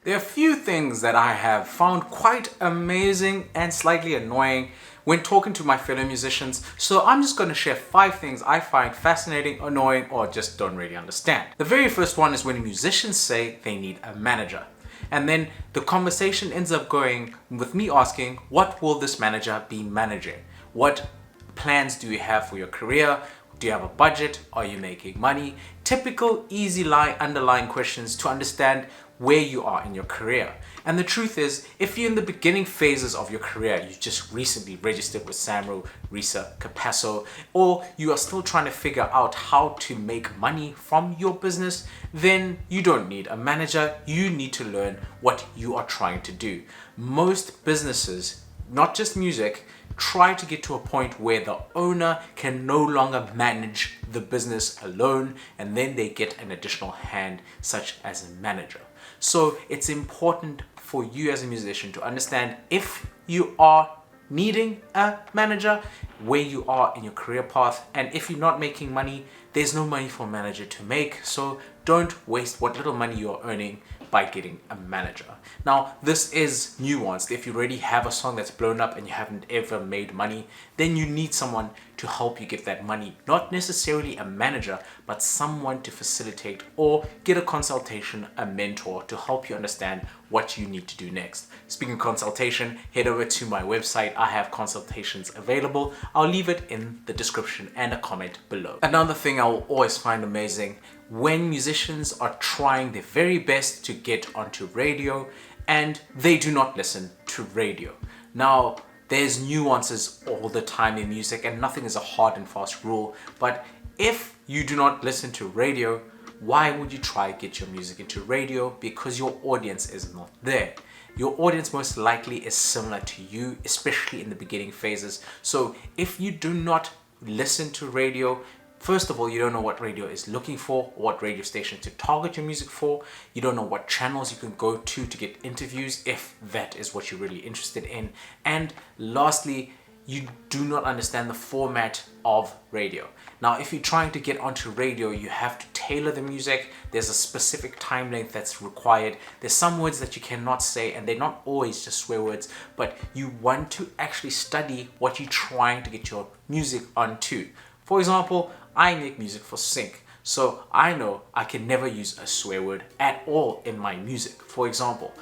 There are a few things that I have found quite amazing and slightly annoying when talking to my fellow musicians, so I'm just going to share 5 things I find fascinating, annoying, or just don't really understand. The very first one is when musicians say they need a manager. And then the conversation ends up going with me asking, what will this manager be managing? What plans do you have for your career? Do you have a budget? Are you making money? Typical easy underlying questions to understand where you are in your career. And the truth is, if you're in the beginning phases of your career, you just recently registered with SAMRO, RISA, CAPASSO, or you are still trying to figure out how to make money from your business, then you don't need a manager. You need to learn what you are trying to do. Most businesses, not just music, try to get to a point where the owner can no longer manage the business alone, and then they get an additional hand such as a manager. So it's important for you as a musician to understand if you are needing a manager, where you are in your career path, and if you're not making money, there's no money for a manager to make, so don't waste what little money you're earning by getting a manager. Now, this is nuanced. If you already have a song that's blown up and you haven't ever made money, then you need someone to help you get that money. Not necessarily a manager, but someone to facilitate or get a consultation, a mentor to help you understand what you need to do next. Speaking of consultation, head over to my website. I have consultations available. I'll leave it in the description and a comment below. Another thing I will always find amazing when musicians are trying their very best to get onto radio and they do not listen to radio. Now, there's nuances all the time in music and nothing is a hard and fast rule, but if you do not listen to radio, why would you try to get your music into radio? Because your audience is not there. Your audience most likely is similar to you, especially in the beginning phases. So if you do not listen to radio, first of all, you don't know what radio is looking for, what radio station to target your music for. You don't know what channels you can go to get interviews, if that is what you're really interested in. And lastly, you do not understand the format of radio. Now, if you're trying to get onto radio, you have to tailor the music. There's a specific time length that's required. There's some words that you cannot say, and they're not always just swear words, but you want to actually study what you're trying to get your music onto. For example, I make music for sync, so I know I can never use a swear word at all in my music, for example.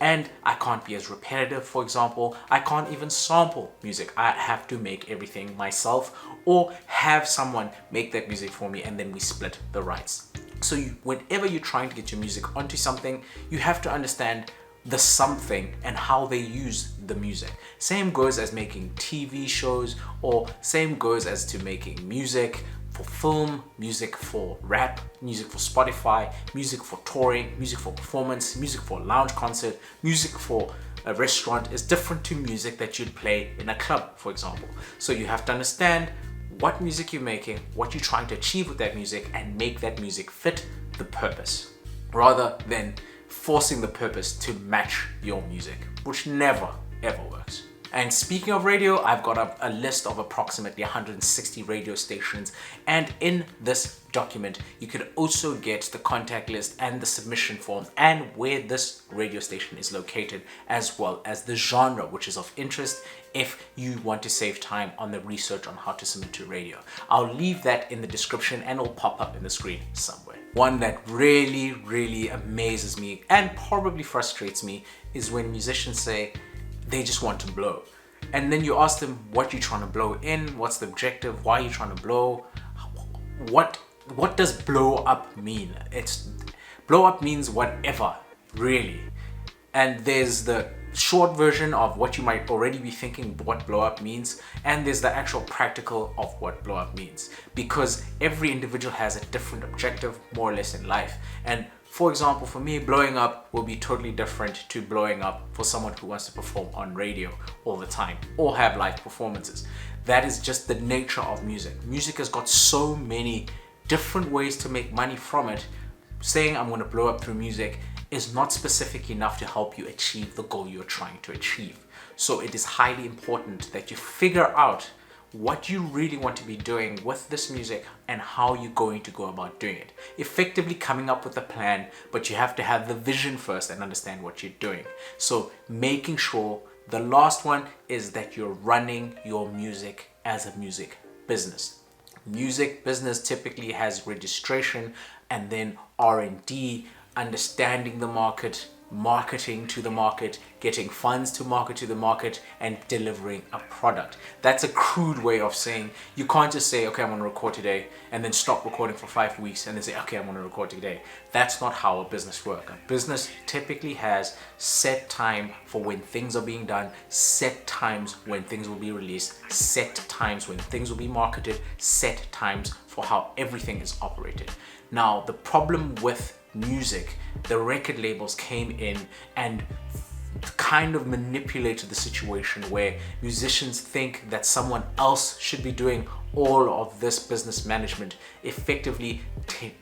And I can't be as repetitive, for example. I can't even sample music. I have to make everything myself or have someone make that music for me and then we split the rights. So whenever you're trying to get your music onto something, you have to understand the something and how they use the music. Same goes as making TV shows, or same goes as to making music for film, music for rap, music for Spotify, music for touring, music for performance, music for a lounge concert, music for a restaurant is different to music that you'd play in a club, for example. So you have to understand what music you're making, what you're trying to achieve with that music, and make that music fit the purpose, rather than forcing the purpose to match your music, which never ever works. And speaking of radio, I've got a list of approximately 160 radio stations, and in this document you could also get the contact list and the submission forms and where this radio station is located, as well as the genre which is of interest if you want to save time on the research on how to submit to radio. I'll leave that in the description and it'll pop up in the screen somewhere. One that really amazes me and probably frustrates me is when musicians say they just want to blow. And then you ask them what you're trying to blow in, what's the objective, why are you trying to blow, what does blow up mean? Blow up means whatever, really. And there's the short version of what you might already be thinking what blow up means, and there's the actual practical of what blow up means, because every individual has a different objective more or less in life. And for example, for me, blowing up will be totally different to blowing up for someone who wants to perform on radio all the time or have live performances. That is just the nature of music. Music has got so many different ways to make money from it. Saying I'm going to blow up through music is not specific enough to help you achieve the goal you're trying to achieve. So it is highly important that you figure out what you really want to be doing with this music and how you're going to go about doing it. Effectively coming up with a plan, but you have to have the vision first and understand what you're doing. So making sure the last one is that you're running your music as a music business. Music business typically has registration and then R&D, understanding the market, marketing to the market, getting funds to market to the market, and delivering a product. That's a crude way of saying you can't just say, okay, I'm going to record today and then stop recording for 5 weeks and then say, okay, I'm going to record today. That's not how a business works. A business typically has set time for when things are being done, set times when things will be released, set times when things will be marketed, set times for how everything is operated. Now, the problem with music, the record labels came in and kind of manipulated the situation where musicians think that someone else should be doing all of this business management, effectively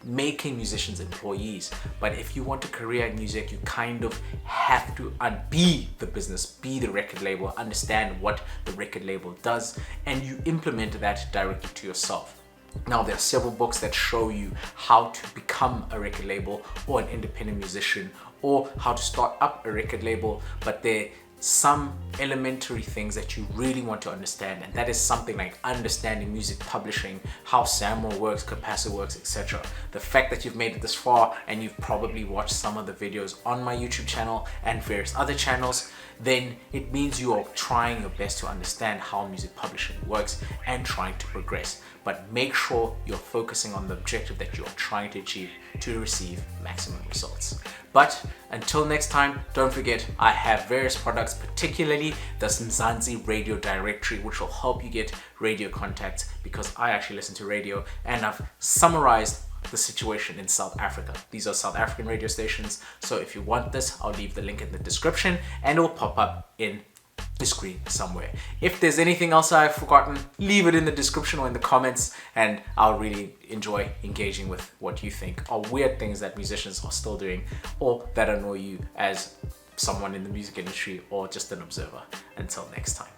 making musicians employees. But if you want a career in music, you kind of have to be the business, be the record label, understand what the record label does, and you implement that directly to yourself. Now, there are several books that show you how to become a record label or an independent musician, or how to start up a record label, but there are some elementary things that you really want to understand, and that is something like understanding music publishing, how SAMRO works, CAPASSO works, etc. The fact that you've made it this far and you've probably watched some of the videos on my YouTube channel and various other channels, then it means you are trying your best to understand how music publishing works and trying to progress. But make sure you're focusing on the objective that you're trying to achieve to receive maximum results. But until next time, don't forget, I have various products, particularly the MZANTSI radio directory, which will help you get radio contacts, because I actually listen to radio and I've summarized the situation in South Africa. These are South African radio stations. So if you want this, I'll leave the link in the description and it will pop up in the screen somewhere. If there's anything else I've forgotten, leave it in the description or in the comments, and I'll really enjoy engaging with what you think are weird things that musicians are still doing or that annoy you as someone in the music industry or just an observer. Until next time.